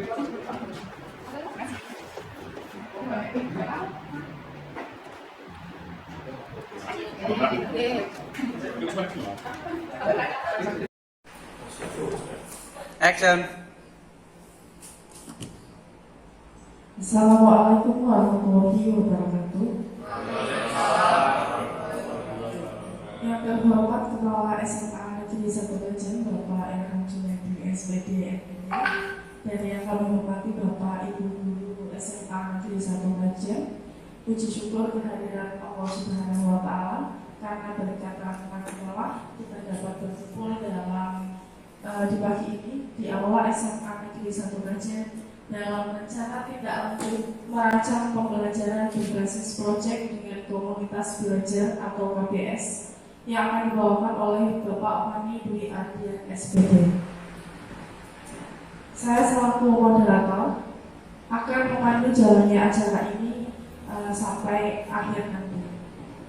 Action. Assalamualaikum warahmatullahi wabarakatuh. Yang terhormat Kepala SMA Negeri 1 Banjar, Bapak Erham Junaidi, SPD MPD, dan yang kami hormati Bapak Ibu Guru SMA Negeri 1 Banjar. Puji syukur kehadiran Allah Subhanahu wa Ta'ala, karena berkat rahmat Allah kita dapat berkumpul dalam di pagi ini di Aula SMA Negeri 1 Banjar dalam rencana tindak lanjut merancang pembelajaran berbasis proyek dengan komunitas belajar atau KBS yang akan dibawakan oleh Bapak Mani Dwi Ardian SPD. Saya selaku moderator akan memandu jalannya acara ini sampai akhir nanti.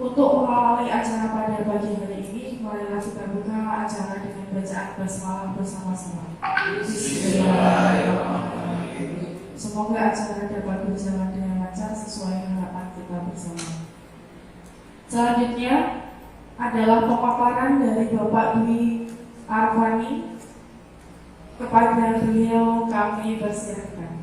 Untuk mengawali acara pada pagi hari ini, marilah kita buka acara dengan bacaan basmalah bersama-sama. Bismillahirrahmanirrahim. Semoga acara dapat berjalan dengan lancar sesuai harapan kita bersama. Selanjutnya adalah pemaparan dari Bapak Dwi Arfani. Kepada beliau kami persilakan.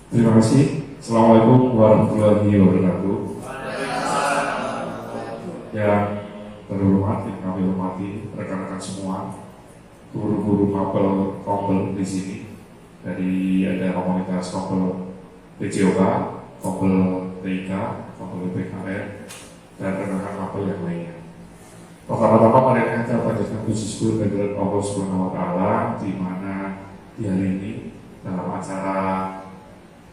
Terima kasih. Assalamualaikum warahmatullahi wabarakatuh. Yang terhormat, yang kami hormati rekan-rekan semua, guru-guru mapel kompel di sini, dari ada komunitas kompel PJOK, kompel TIK, kompel PKR, dan rekan-rekan mapel yang lainnya. Pertama-tama mari kita panjatkan puji syukur kehadirat Allah Subhanahu wa Ta'ala, di mana di hari ini dalam acara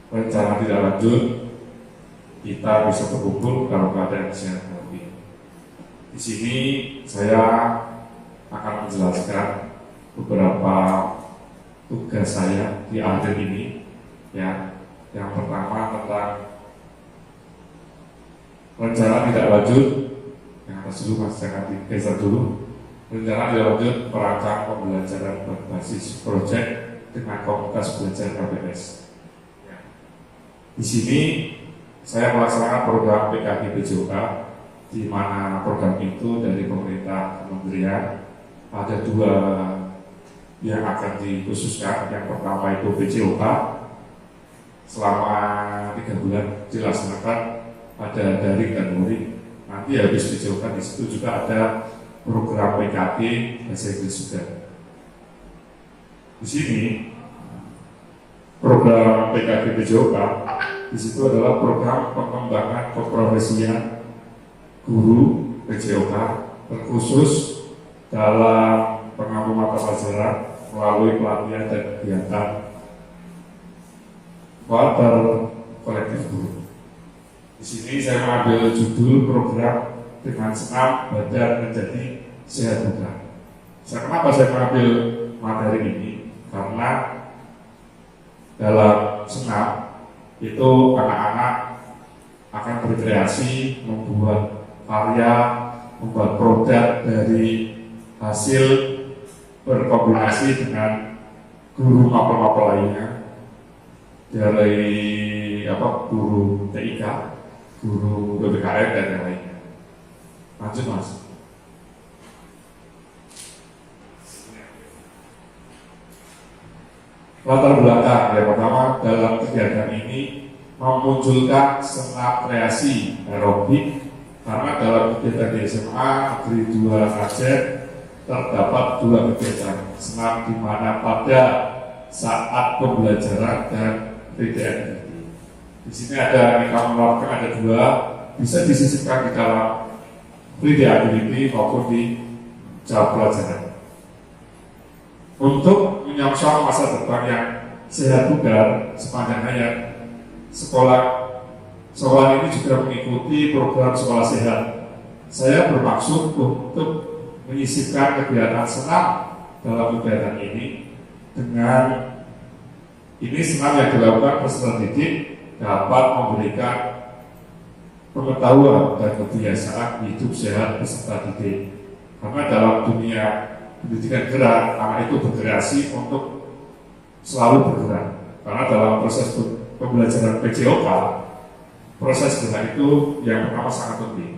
rencana tidak lanjut kita bisa berkumpul dalam keadaan sehat walafiat. Di sini saya akan menjelaskan beberapa tugas saya di akhir ini. Ya, yang pertama tentang rencana tidak lanjut. Yang atas dulu mas, jangan digeser dulu. Rencana tidak lanjut merancang pembelajaran berbasis proyek dengan komunitas belajar KBS. Di sini saya melaksanakan program PKG PJOK, di mana program itu dari pemerintah kementerian ada dua yang akan dikhususkan. Yang pertama itu PJOK selama 3 bulan dilaksanakan pada daring dan luring. Nanti habis PJOK di situ juga ada program PKG bahasa Inggris juga. Di sini program PKG PJOK di situ adalah program pengembangan keprofesian guru PJOK, terkhusus dalam pengampu mata pelajaran melalui pelatihan dan kegiatan water kolektif guru. Di sini saya mengambil judul program dengan senam badan menjadi sehat bugar. Kenapa saya mengambil materi ini? Karena dalam senam itu anak-anak akan berkreasi, membuat karya, membuat produk dari hasil berkombinasi dengan guru mapel-mapel lainnya, dari guru TIK, guru BPKR dan yang lainnya. Lanjut mas. Latar belakang yang pertama dalam kegiatan ini memunculkan senam kreasi aerobik, karena dalam kegiatan di SMA Negeri 2 Aceh terdapat 2 kegiatan senam, di mana pada saat pembelajaran dan PDN. Di sini ada yang kami menawarkan ada 2, bisa disisipkan di dalam free activity maupun di jam pelajaran. Untuk menyongsong masa depan yang sehat bugar sepanjang hayat, sekolah ini juga mengikuti program sekolah sehat. Saya bermaksud untuk menyisipkan kegiatan senam dalam kegiatan ini dengan ini senam yang dilakukan peserta didik dapat memberikan pengetahuan dan kebiasaan hidup sehat peserta didik. Karena dalam dunia pendidikan gerak, anak itu berkreasi untuk selalu bergerak. Karena dalam proses pembelajaran PJOK, proses gerak itu yang pertama sangat penting.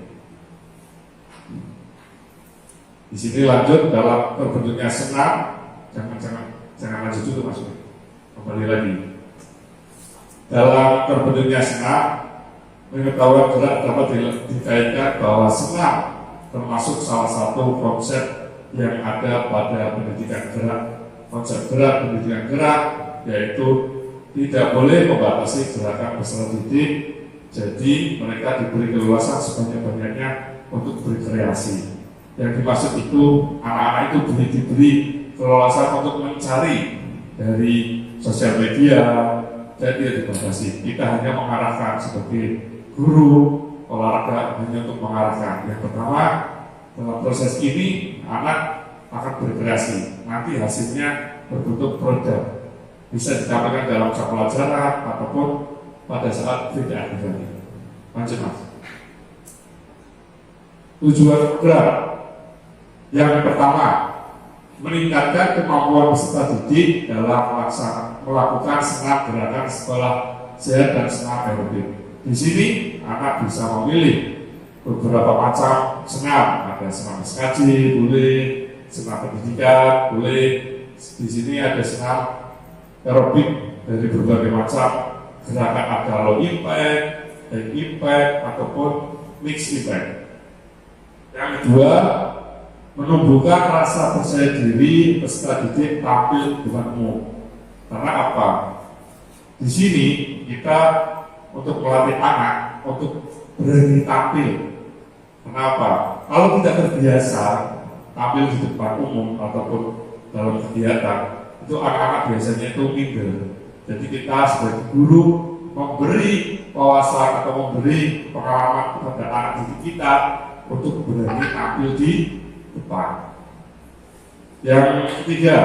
Di sini lanjut dalam terbentuknya senam, jangan lanjut dulu Mas. Kembali lagi. Dalam terbentuknya senam, pengetahuan gerak dapat dikaitkan bahwa senam termasuk salah satu konsep yang ada pada pendidikan gerak. Konsep gerak pendidikan gerak yaitu tidak boleh membatasi gerakan peserta didik, jadi mereka diberi keluasan sebanyak-banyaknya untuk berkreasi. Yang dimaksud itu anak-anak itu diberi keluasan untuk mencari dari sosial media dan tidak dibatasi. Kita hanya mengarahkan sebagai guru olahraga hanya untuk mengarahkan. Yang pertama, dalam proses ini anak akan berkreasi. Nanti hasilnya berbentuk produk. Bisa ditampilkan dalam jam pelajaran ataupun pada saat tidak ada. Lanjut Mas. Tujuan gerak yang pertama, meningkatkan kemampuan peserta didik dalam melakukan senam gerakan sekolah sehat dan senam aerobik. Di sini anak bisa memilih beberapa macam senam, ada senam SKJ, boleh senam pendidikan, boleh. Di sini ada senam aerobik dari berbagai macam gerakan, ada low impact, high impact, ataupun mixed impact. Yang kedua, menumbuhkan rasa percaya diri peserta didik tampil dengan umum. Karena apa? Di sini kita untuk melatih anak untuk berani tampil. Kenapa? Kalau tidak terbiasa tampil di depan umum ataupun dalam kegiatan, itu anak-anak biasanya itu minder. Jadi kita sebagai guru memberi wawasan atau memberi pengalaman kepada anak didik kita untuk berani tampil di depan. Yang ketiga,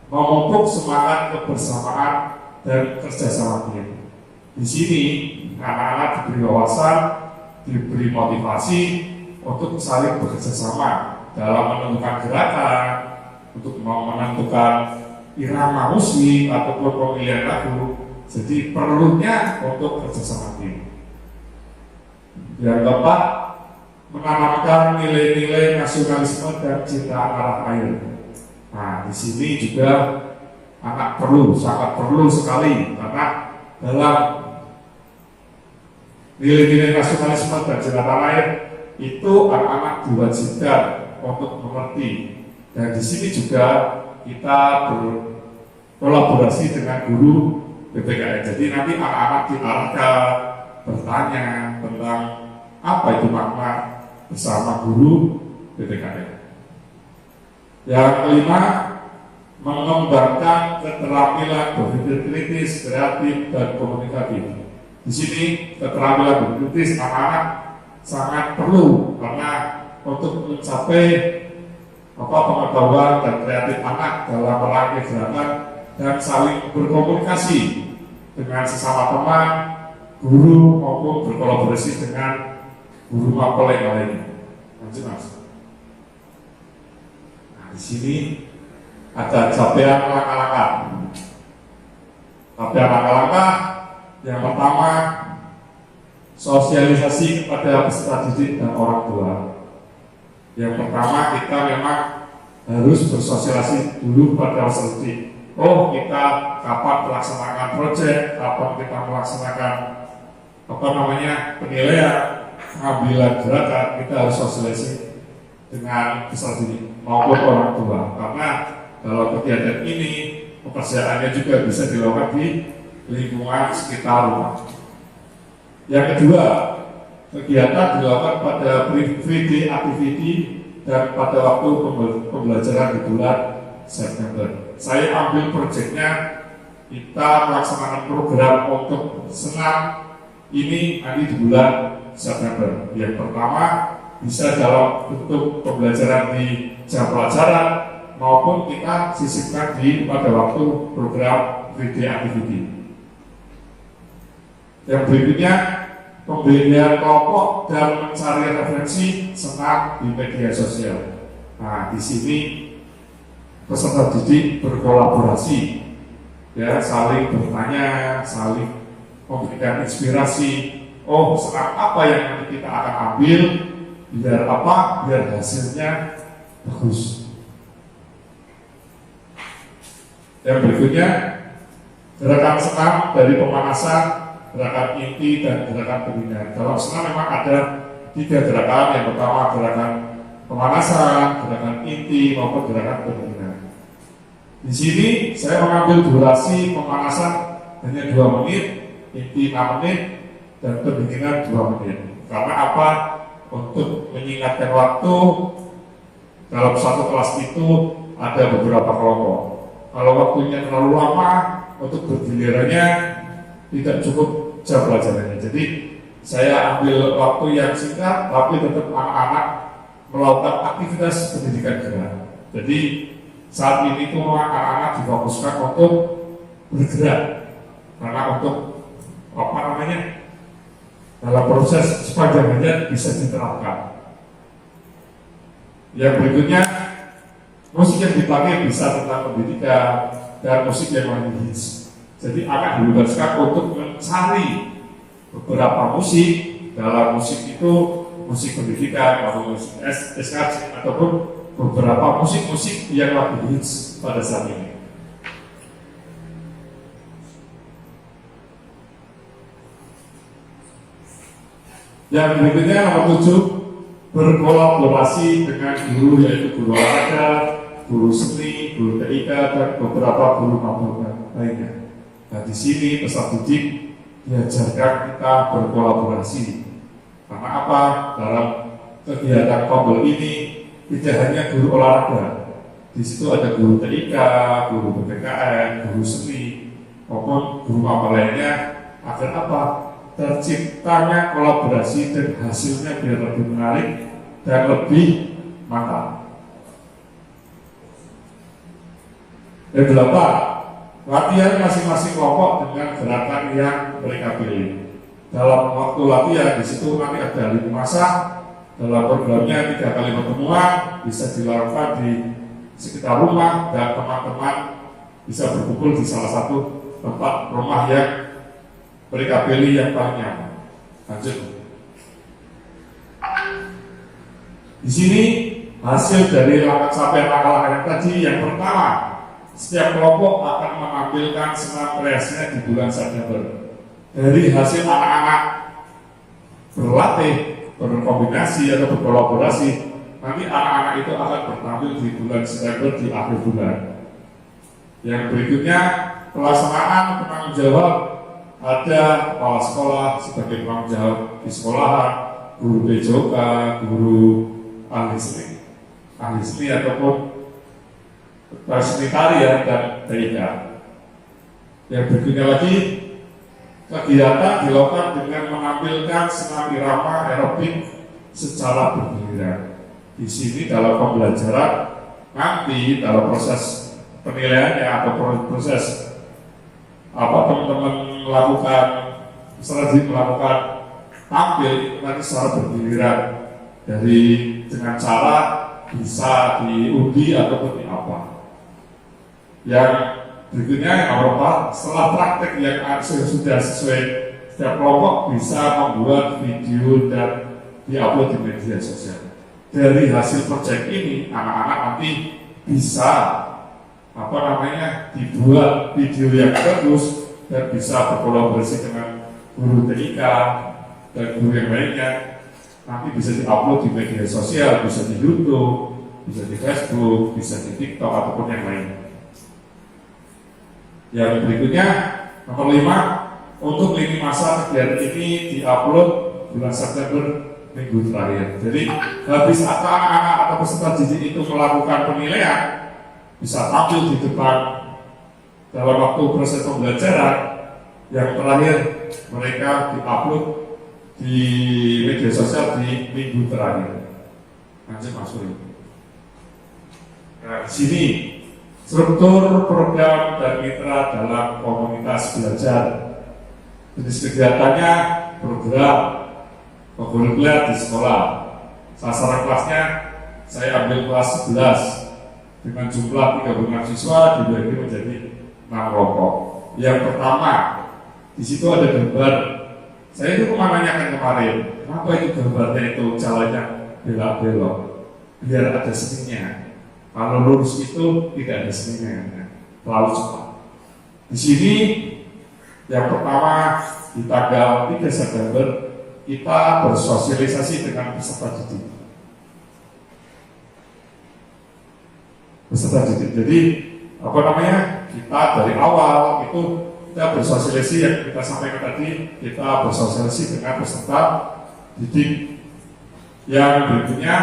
memupuk semangat kebersamaan dan kerjasama tim. Di sini anak-anak diberi wawasan, diberi motivasi untuk saling bekerja sama dalam menentukan gerakan, untuk menentukan irama musik ataupun pemilihan lagu. Jadi perlunya untuk kerjasama tim. Yang keempat, menanamkan nilai-nilai nasionalisme dan cinta tanah air. Nah, di sini juga anak sangat perlu sekali, karena dalam nilai-nilai nasionalisme dan cinta tanah air itu anak-anak diwajibkan untuk mengerti. Dan di sini juga kita berkolaborasi dengan guru PPKN. Jadi nanti anak-anak diarahkan bertanya tentang apa itu makna bersama guru PPKN. Yang kelima, mengembangkan keterampilan berpikir kritis, kreatif, dan komunikatif. Di sini keterampilan berpikir kritis anak-anak sangat perlu, karena untuk mencapai pengetahuan dan kreatif anak dalam merangkai gerakan dan saling berkomunikasi dengan sesama teman, guru maupun berkolaborasi dengan guru mapel yang lainnya. Lanjut Mas. Nah, di sini ada capaian langkah-langkah. Capaian langkah-langkah yang pertama, sosialisasi kepada peserta didik dan orang tua. Yang pertama, kita memang harus bersosialisasi dulu pada peserta didik. Oh, kita kapan melaksanakan proyek, kapan kita melaksanakan penilaian, pengambilan gerakan, kita harus sosialisasi dengan peserta didik maupun orang tua. Karena dalam kegiatan ini pekerjaannya juga bisa dilakukan di lingkungan sekitar rumah. Yang kedua, kegiatan dilakukan pada free activity dan pada waktu pembelajaran di bulan September. Saya ambil proyeknya, kita melaksanakan program untuk senam ini nanti di bulan September. Yang pertama bisa dalam bentuk pembelajaran di jam pelajaran maupun kita sisipkan pada waktu program free activity. Yang berikutnya, pembelian kelompok dan mencari referensi senang di media sosial. Nah, di sini peserta didik berkolaborasi, ya, saling bertanya, saling memberikan inspirasi. Oh, senang apa yang nanti kita akan ambil, biar apa? Biar hasilnya bagus. Yang berikutnya, gerakan senam dari pemanasan, gerakan inti, dan gerakan pembinaan. Dalam senam memang ada 3 gerakan. Yang pertama gerakan pemanasan, gerakan inti, maupun gerakan pembinaan. Di sini saya mengambil durasi pemanasan hanya 2 menit, inti 6 menit, dan pembinaan 2 menit. Karena apa? Untuk mengingatkan waktu. Dalam satu kelas itu ada beberapa kelompok. Kalau waktunya terlalu lama, untuk bergilirannya tidak cukup jam pelajarannya. Jadi saya ambil waktu yang singkat, tapi tetap anak-anak melakukan aktivitas pendidikan gerak. Jadi saat ini tuh anak-anak difokuskan untuk bergerak, karena untuk apa namanya, dalam proses sepanjang harian bisa diterapkan. Yang berikutnya, musik yang dipakai bisa tentang pendidikan dan musik yang lagi hits. Jadi anak dibebaskan untuk mencari beberapa musik. Dalam musik itu musik pendidikan, atau musik SKC, ataupun beberapa musik-musik yang lagi hits pada saat ini. Yang berikutnya nomor 7, berkolaborasi dengan guru, yaitu guru olahraga, guru seni, guru TIK, dan beberapa guru mabuk lainnya. Nah, di sini peserta didik diajarkan kita berkolaborasi. Karena apa? Dalam kegiatan kompel ini tidak hanya guru olahraga, di situ ada guru TIK, guru PPKN, guru seni, maupun guru apa lainnya. Agar apa? Terciptanya kolaborasi dan hasilnya biar lebih menarik dan lebih mantap. Yang 8, latihan masing-masing kelompok dengan gerakan yang mereka pilih. Dalam waktu latihan di situ nanti ada 5 masa. Dalam programnya 3 kali pertemuan, bisa dilakukan di sekitar rumah, dan teman-teman bisa berkumpul di salah satu tempat rumah yang mereka pilih yang paling nyaman. Lanjut. Di sini hasil dari capaian langkah-langkah yang tadi. Yang pertama, setiap kelompok akan menampilkan senam kreasinya di bulan September. Dari hasil anak-anak berlatih, berkombinasi atau berkolaborasi, nanti anak-anak itu akan bertampil di bulan September di akhir bulan. Yang berikutnya, pelaksanaan penanggung jawab. Ada kepala sekolah sebagai penanggung jawab di sekolahan, guru PJOK, guru ahli seni ataupun sanitarian dan TIK. Yang berikutnya lagi, kegiatan dilakukan dengan menampilkan senam irama aerobik secara bergiliran. Di sini dalam pembelajaran, nanti dalam proses penilaiannya atau proses teman-teman melakukan strategi melakukan tampil nanti secara bergiliran, dari dengan cara bisa diundi ataupun di apa. Yang berikutnya yang nomor 4, setelah praktek yang sudah sesuai, setiap kelompok bisa membuat video dan diupload di media sosial. Dari hasil proyek ini anak-anak nanti bisa dibuat video yang bagus dan bisa berkolaborasi dengan guru TIK dan guru yang lainnya. Nanti bisa diupload di media sosial, bisa di YouTube, bisa di Facebook, bisa di TikTok ataupun yang lain. Yang berikutnya nomor 5, untuk lini masa kegiatan ini diupload bulan September minggu terakhir. Jadi habis anak-anak atau peserta didik itu melakukan penilaian, bisa tampil di depan dalam waktu proses pembelajaran. Yang terakhir mereka diupload di media sosial di minggu terakhir. Lanjut Mas Suri. Nah, di sini struktur program dan mitra dalam komunitas belajar. Jenis kegiatannya program kokurikuler di sekolah. Sasaran kelasnya saya ambil kelas 11 dengan jumlah 36 siswa dibagi menjadi 6 kelompok. Yang pertama, di situ ada gambar. Saya itu menanyakan kemarin, kenapa itu gambarnya itu jalannya belok-belok? Biar ada seninya. Kalau lurus itu tidak ada seninya, terlalu cepat. Di sini yang pertama di tanggal 3 September kita bersosialisasi dengan peserta didik. Jadi kita dari awal itu kita bersosialisasi yang kita sampaikan tadi, kita bersosialisasi dengan peserta didik. Yang berikutnya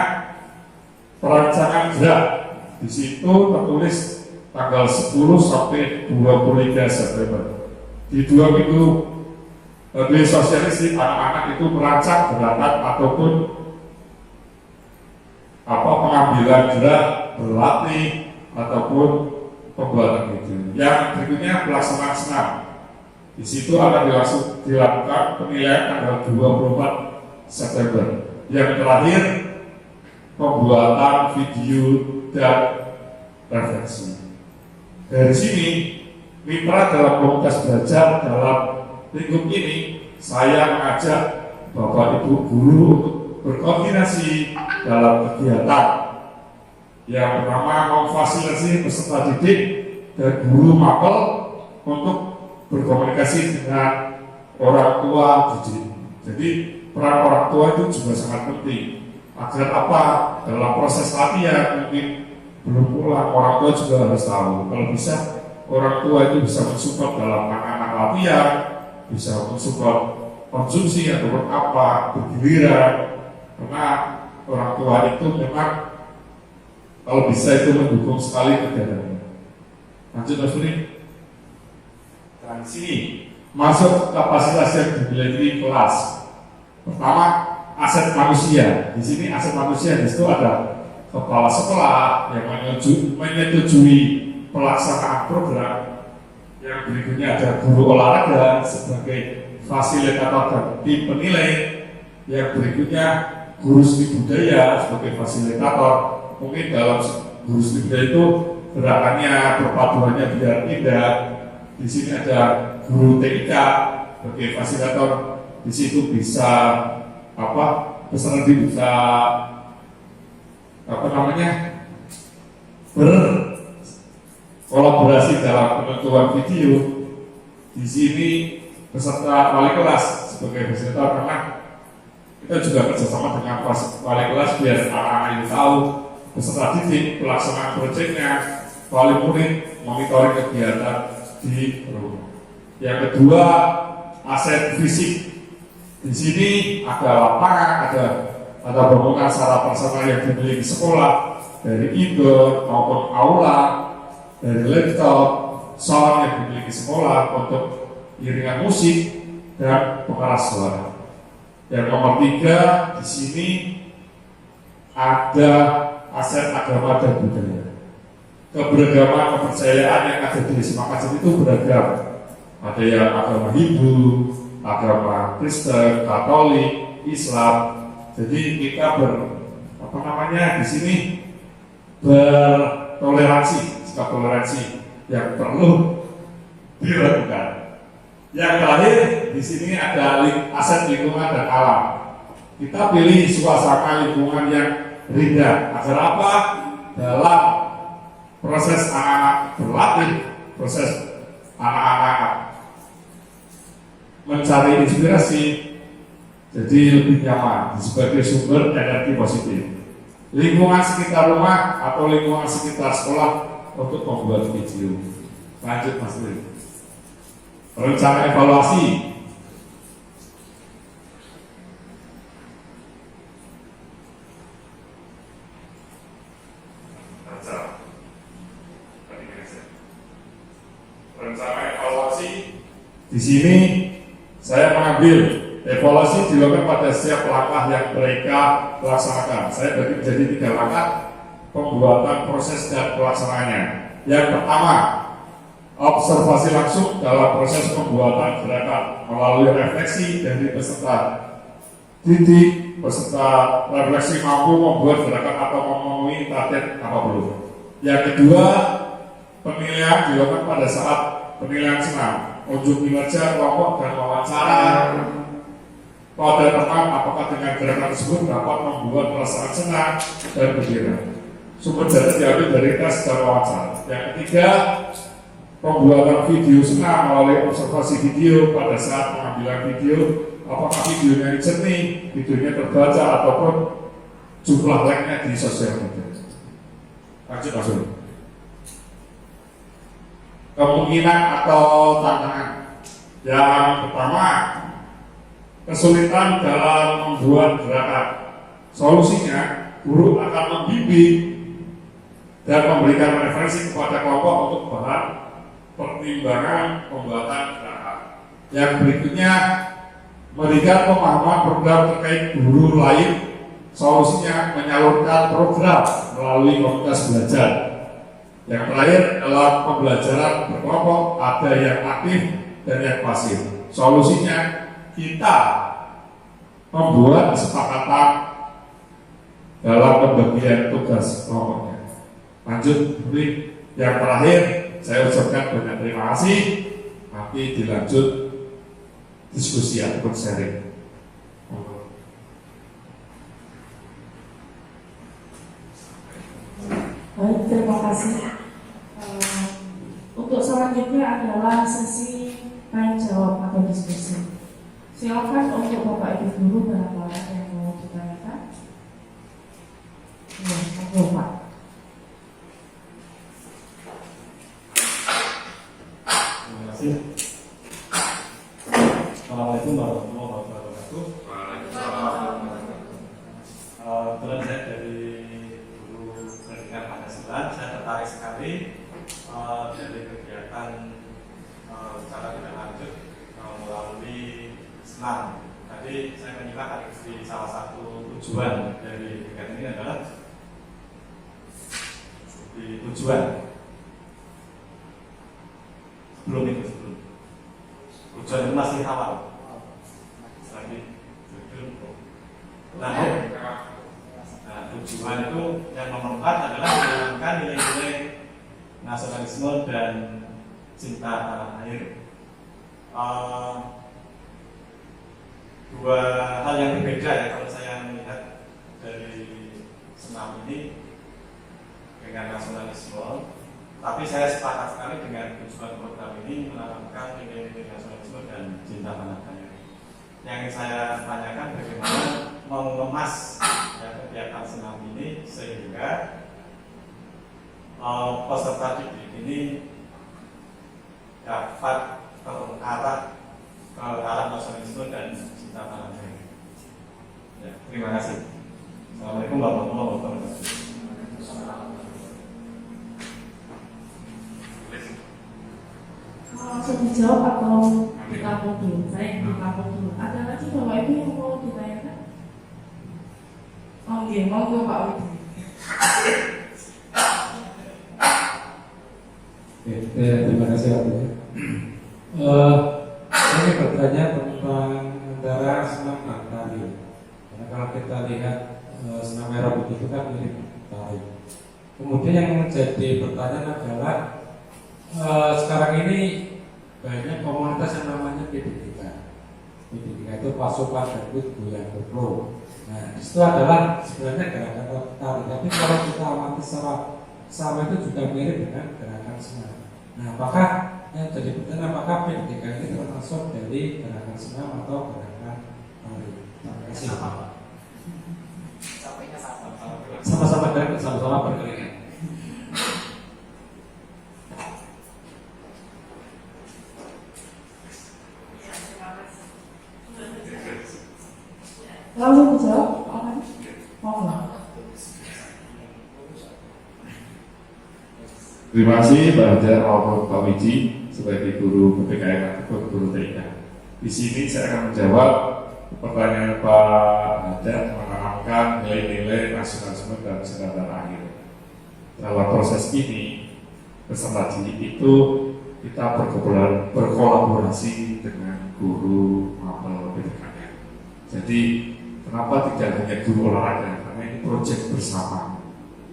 perancangan gerak. Di situ tertulis tanggal 10 sampai 23 September. Di 2 minggu sosialisasi anak-anak itu merancang gerakan ataupun pengambilan gerak, berlatih ataupun pembuatan video. Yang berikutnya pelaksanaan senam. Di situ akan dilakukan penilaian tanggal 24 September. Yang terakhir pembuatan video dan refleksi. Dari sini mitra dalam komunitas belajar dalam lingkup ini, saya mengajak Bapak Ibu guru untuk berkoordinasi dalam kegiatan yang pertama memfasilitasi peserta didik dan guru mapel untuk berkomunikasi dengan orang tua didik. Jadi peran orang tua itu juga sangat penting agar dalam proses latihan mungkin belum pulang, orang tua juga harus tahu. Kalau bisa orang tua itu bisa mensupport dalam anak-anak latihan, bisa mensupport konsumsi ataupun bergiliran, karena orang tua itu memang kalau bisa itu mendukung sekali kegiatannya. Lanjut Mas Budi. Dan sini masuk kapasitas yang dimiliki kelas. Pertama, aset manusia. Di sini aset manusia di situ ada kepala sekolah yang menyetujui pelaksanaan program. Yang berikutnya ada guru olahraga sebagai fasilitator dan tim penilai. Yang berikutnya guru seni budaya sebagai fasilitator. Mungkin dalam guru seni budaya itu gerakannya, perpaduannya biar indah. Di sini ada guru TIK sebagai fasilitator. Di situ bisa peserta bisa berkolaborasi dalam penentuan video. Di sini peserta wali kelas sebagai fasilitator, karena kita juga kerjasama dengan wali kelas biar anak-anak itu tahu peserta didik, pelaksanaan proyeknya, wali murid, monitoring kegiatan di rumah. Yang kedua, aset fisik. Di sini ada lapangan, ada bangunan secara personal yang dimiliki sekolah, dari indoor maupun aula, dari laptop, sound yang dimiliki sekolah untuk iringan musik dan pengeras suara. Yang nomor 3, di sini ada aset agama dan budaya. Keberagaman kepercayaan yang ada di Semakasar itu beragam. Ada yang agama Hindu, agama Kristen, Katolik, Islam. Jadi kita di sini bertoleransi, sikap toleransi yang perlu dilakukan. Yang terakhir di sini ada aset lingkungan dan alam. Kita pilih suasana lingkungan yang ringan agar dalam proses anak-anak berlatih, proses anak-anak mencari inspirasi, jadi lebih nyaman sebagai sumber energi positif. Lingkungan sekitar rumah atau lingkungan sekitar sekolah untuk membuat video. Lanjut Mas Tri. Rencana evaluasi. Rencana evaluasi di sini saya mengambil evaluasi dilakukan pada setiap langkah yang mereka laksanakan. Saya bagi menjadi 3 langkah pembuatan proses dan pelaksanaannya. Yang pertama, observasi langsung dalam proses pembuatan gerakan melalui refleksi dari peserta didik. Peserta refleksi mampu membuat gerakan atau memenuhi target apa belum. Yang kedua, penilaian dilakukan pada saat penilaian senam, unjuk kinerja kelompok dan wawancara pada teman apakah dengan gerakan tersebut dapat membuat perasaan senang dan gembira. Sumber data diambil dari tes dan wawancara. Yang ketiga, pembuatan video senam melalui observasi video pada saat pengambilan video, apakah videonya jernih, videonya terbaca ataupun jumlah like-nya di sosial media. Lanjut Mas Uli. Kemungkinan atau tantangan. Yang pertama, kesulitan dalam membuat gerakan. Solusinya, guru akan membimbing dan memberikan referensi kepada kelompok untuk bahan pertimbangan pembuatan gerakan. Yang berikutnya, memberikan pemahaman program terkait guru lain. Solusinya menyalurkan program melalui komunitas belajar. Yang terakhir adalah pembelajaran berkelompok, ada yang aktif dan yang pasif. Solusinya kita membuat kesepakatan dalam pembagian tugas kelompoknya. Lanjut, yang terakhir saya ucapkan banyak terima kasih. Nanti dilanjut diskusi ataupun sharing. Baik, terima kasih. Untuk selanjutnya adalah sesi tanya jawab atau diskusi. Silakan untuk Bapak Ibu guru berapa yang mau ditanyakan. Ya, monggo Pak. Terima kasih. Assalamualaikum warahmatullahi wabarakatuh. Kebetulan saya dari guru pendidikan Pancasila, saya tertarik sekali dari kegiatan secara tidak lanjut melalui senam. Tadi saya menyimak di salah satu tujuan dari kegiatan ini adalah di tujuan. Sebelum tujuan itu masih awal. Lagi nah, tujuan itu yang nomor 4 adalah menanamkan nilai-nilai nasionalisme dan cinta tanah air. Dua hal yang berbeda ya kalau saya melihat dari senam ini dengan nasionalisme. Tapi saya sepakat sekali dengan tujuan program ini menanamkan nilai-nilai nasionalisme dan cinta tanah air. Yang ingin saya tanyakan bagaimana mengemas kegiatan senam ini sehingga peserta didik ini dapat terarah ke arah nasionalisme dan cinta tanah air. Ya, terima kasih. Assalamualaikum warahmatullahi wabarakatuh. Langsung dijawab atau ditampung dulu? Saya ditampung dulu. Ada lagi Bapak Ibu yang mau ditanyakan? Oke, monggo Pak Widi. Terima kasih waktunya. Saya ingin bertanya tentang antara senam dan tari. Karena kalau kita lihat senam aerobik itu kan mirip tari. Kemudian yang menjadi pertanyaan adalah sekarang ini banyak komunitas yang namanya PDDK. PDDK itu pasukan Dangdut Goyang Koplo. Nah, itu adalah sebenarnya gerakan tari. Tapi kalau kita amati secara sama itu juga mirip dengan gerakan senam. Nah, apakah yang jadi pertanyaan apakah PDDK ini termasuk dari gerakan senam atau gerakan tari? Terima kasih. Sama-sama gerakan, sama-sama berkeringat. Langsung dijawab, monggo. Terima kasih Pak Hajar maupun Pak Wiji sebagai guru PPKN ataupun guru TK. Di sini saya akan menjawab pertanyaan Pak Hajar menanamkan nilai-nilai nasionalisme dan cinta tanah air. Dalam proses ini peserta didik itu kita berkolaborasi dengan guru mapel PTKN. Jadi kenapa tidak hanya guru olahraga? Karena ini proyek bersama.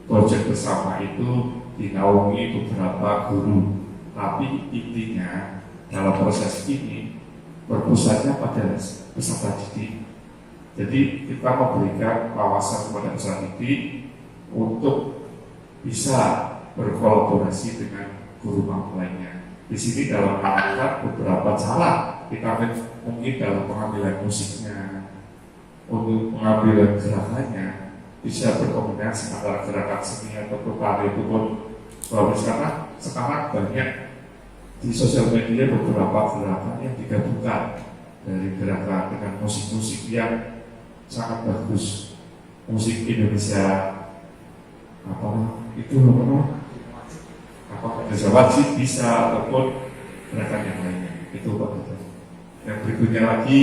Proyek bersama itu dinaungi beberapa guru, tapi intinya dalam proses ini berpusatnya pada peserta didik. Jadi kita memberikan wawasan kepada peserta didik untuk bisa berkolaborasi dengan guru mapel lainnya. Di sini dalam rangka beberapa cara kita mungkin dalam pengambilan musiknya, untuk pengambilan gerakannya bisa berkombinasi antara gerakan seni atau tari itu pun sekarang banyak di sosial media beberapa gerakan yang digabungkan dari gerakan dengan musik-musik yang sangat bagus, musik Indonesia Indonesia wajib bisa ataupun gerakan yang lainnya itu Pak. Yang berikutnya lagi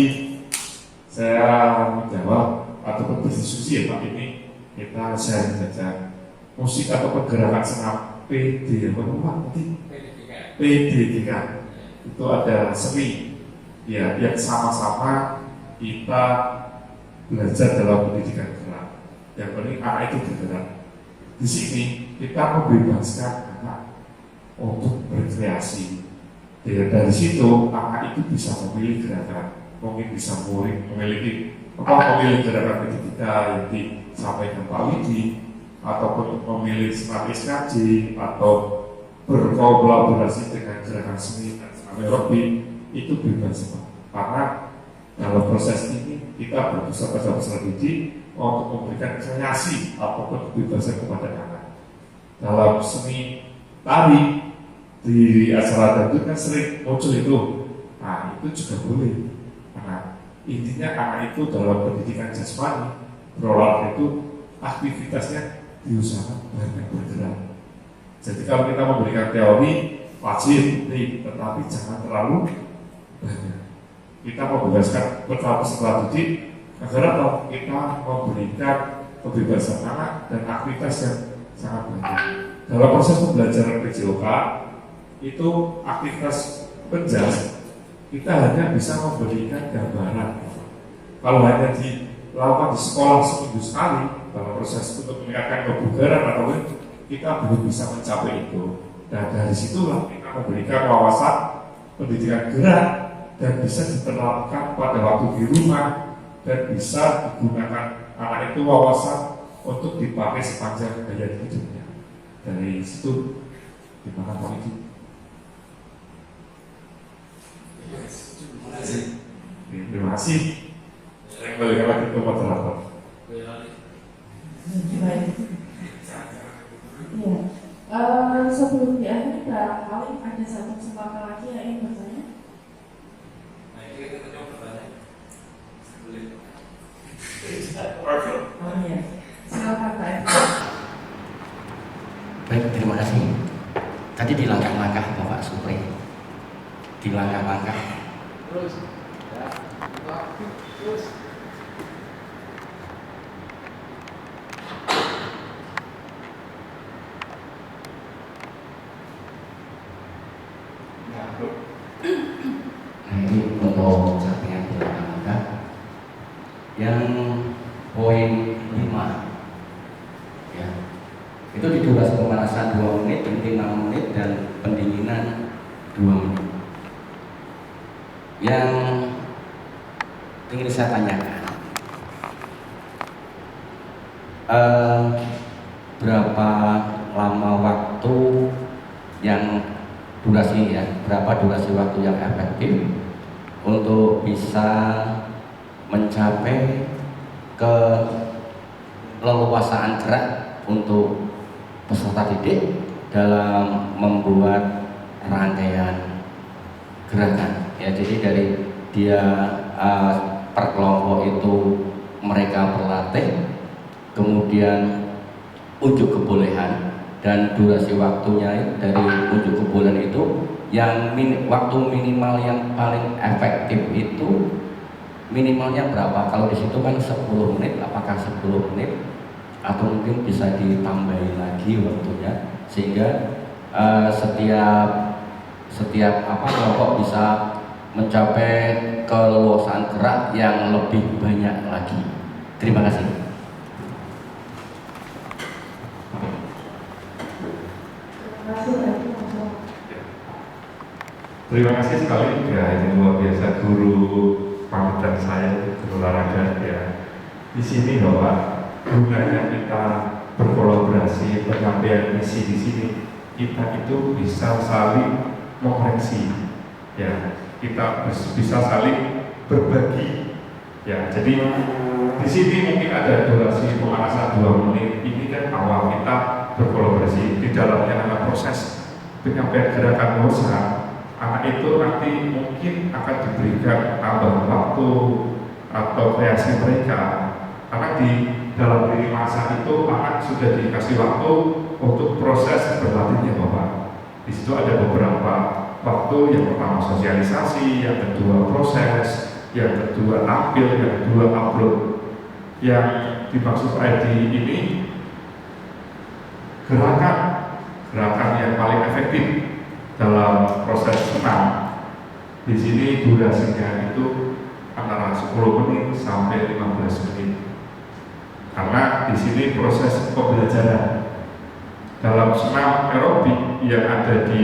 saya menjawab ataupun berdiskusi ya Pak, ini kita share saja musik atau gerakan senam PDDK itu ada seni ya yang sama-sama kita belajar dalam pendidikan gerak. Yang penting anak itu bergerak. Di sini kita membebaskan anak untuk berkreasi. Dari situ anak itu bisa memilih gerakan, mungkin bisa memilih gerakan ketika yang disampaikan Pak Widi, ataupun memilih senam SKJ atau berkolaborasi dengan gerakan seni dan senam aerobik itu bebas Pak. Karena dalam proses ini kita berusaha pada peserta didik untuk memberikan kreasi ataupun kebebasan kepada anak. Dalam seni tari di acara dangdut kan sering muncul itu, nah itu juga boleh. Nah intinya anak itu dalam pendidikan jasmani berolahraga itu aktivitasnya diusahakan banyak bergerak. Jadi kalau kita memberikan teori wajib, tetapi jangan terlalu banyak. Kita membebaskan peserta didik agar kita memberikan kebebasan anak dan aktivitas yang sangat banyak. Dalam proses pembelajaran PJOK itu aktivitas penjas kita hanya bisa memberikan gambaran. Kalau hanya dilakukan di sekolah seminggu sekali dalam proses untuk meningkatkan kebugaran atau kita belum bisa mencapai itu. Dan dari situlah kita memberikan wawasan pendidikan gerak dan bisa diterapkan pada waktu di rumah dan bisa digunakan anak itu wawasan untuk dipakai sepanjang gaya hidupnya. Dari situ gimana Pak itu? Terima kasih. Saya kembali lagi ke moderator. Ya, sebelum diakhiri barangkali ada satu kesempatan lagi yang ingin bertanya. Oh iya, silakan Pak Eko. Baik, terima kasih. Tadi di langkah-langkah Bapak Supri, di langkah-langkah nah ini untuk capaian di langkah-langkah yang poin 5 ya, itu di durasi pemanasan 2 menit, inti 6 menit dan pendinginan 2 menit. Yang ingin saya tanyakan, berapa lama waktu yang durasi ya, berapa durasi waktu yang efektif untuk bisa mencapai keleluasaan gerak untuk peserta didik dalam membuat rangkaian gerakan ya. Jadi dari dia per kelompok itu mereka berlatih, kemudian ujuk kebolehan dan durasi waktunya dari ujuk kebolehan itu yang waktu minimal yang paling efektif itu minimalnya berapa? Kalau di situ kan 10 menit, apakah 10 menit atau mungkin bisa ditambahin lagi waktunya sehingga setiap setiap kelompok bisa mencapai keleluasaan gerak yang lebih banyak lagi. Terima kasih. Terima kasih sekali ya, ini luar biasa guru panutan saya, guru olahraga ya. Di sini bahwa gunanya kita berkolaborasi, penyampaian misi di sini, kita itu bisa saling mengoreksi, ya, kita bisa saling berbagi, ya. Jadi di sini mungkin ada durasi pemanasan 2 menit. Ini kan awal kita berkolaborasi, di dalamnya ada proses penyampaian gerakan dosa. Anak itu nanti mungkin akan diberikan tambahan waktu atau kreasi mereka, karena di dalam diri masa itu anak sudah dikasih waktu untuk proses berlatihnya Bapak. Di situ ada beberapa waktu, yang pertama sosialisasi, yang kedua proses, yang kedua tampil, yang kedua upload. Yang dimaksud ID ini gerakan yang paling efektif dalam proses senam. Di sini durasinya itu antara 10 menit sampai 15 menit. Karena di sini proses pembelajaran dalam senam aerobik yang ada di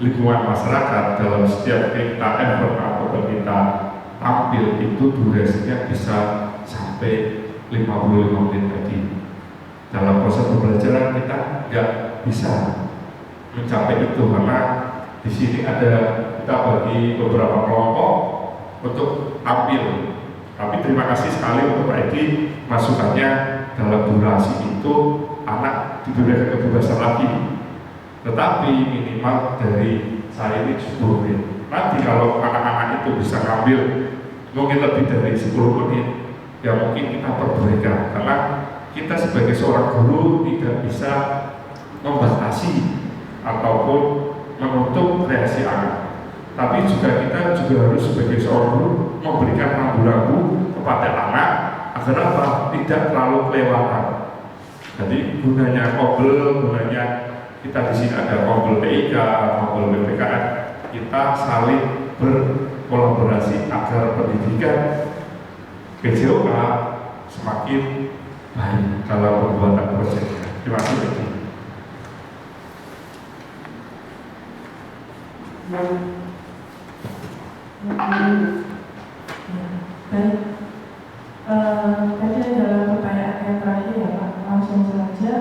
lingkungan masyarakat, dalam setiap kita effort atau kita tampil itu durasinya bisa sampai 55 menit tadi. Dalam proses pembelajaran kita nggak bisa mencapai itu, karena di sini ada kita bagi beberapa kelompok untuk tampil. Tapi terima kasih sekali untuk Pak Edi, masukannya dalam durasi itu anak diberikan kebebasan lagi. Tetapi minimal dari saya ini 10 menit. Nanti kalau anak-anak itu bisa ngambil mungkin lebih dari 10 menit, ya mungkin kita perbaikan. Karena kita sebagai seorang guru tidak bisa membatasi ataupun menutup kreasi anak, tapi juga kita juga harus sebagai seorang guru memberikan rambu-rambu kepada anak agar apa? Tidak terlalu kelewatan. Jadi gunanya kobel, gunanya kita di sini ada kobel PIK, kobel BPKN, kita saling berkolaborasi agar pendidikan PJOK semakin baik dalam pembuatan proyeknya. Terima kasih. Baik, tadi adalah pertanyaan yang terakhir ya Pak, langsung saja.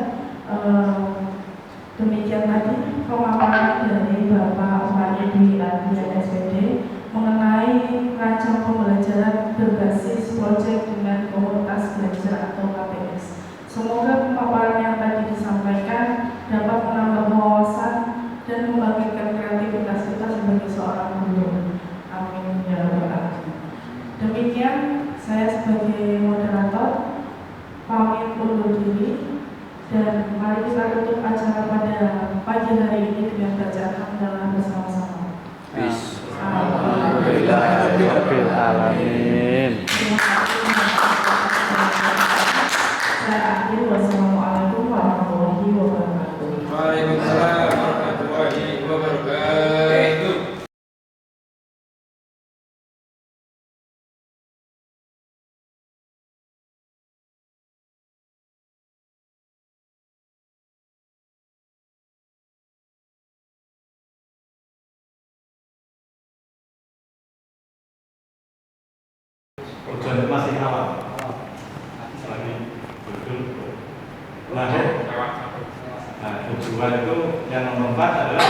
Demikian tadi pemaparan dari Bapak Fahri Dwi Ardian SPD mengenai rancang pembelajaran berbasis proyek dengan komunitas belajar atau KPS. Semoga pemaparan yang tadi disampaikan dapat menambah wawasan dan membangkitkan kreativitas kita sebagai seorang guru. Amin ya rabbal alamin. Demikian saya sebagai moderator pamit undur diri, dan mari kita tutup acara pada pagi hari ini dengan bacaan hamdalah bersama-sama. Alhamdulillahirabbil alamin. Terima kasih. Saya akhiri, wassalamualaikum warahmatullahi wabarakatuh. Waalaikumsalam warahmatullahi wabarakatuh. Tujuan masih awal. Selagi betul. Nah, tujuan itu yang nomor 4 adalah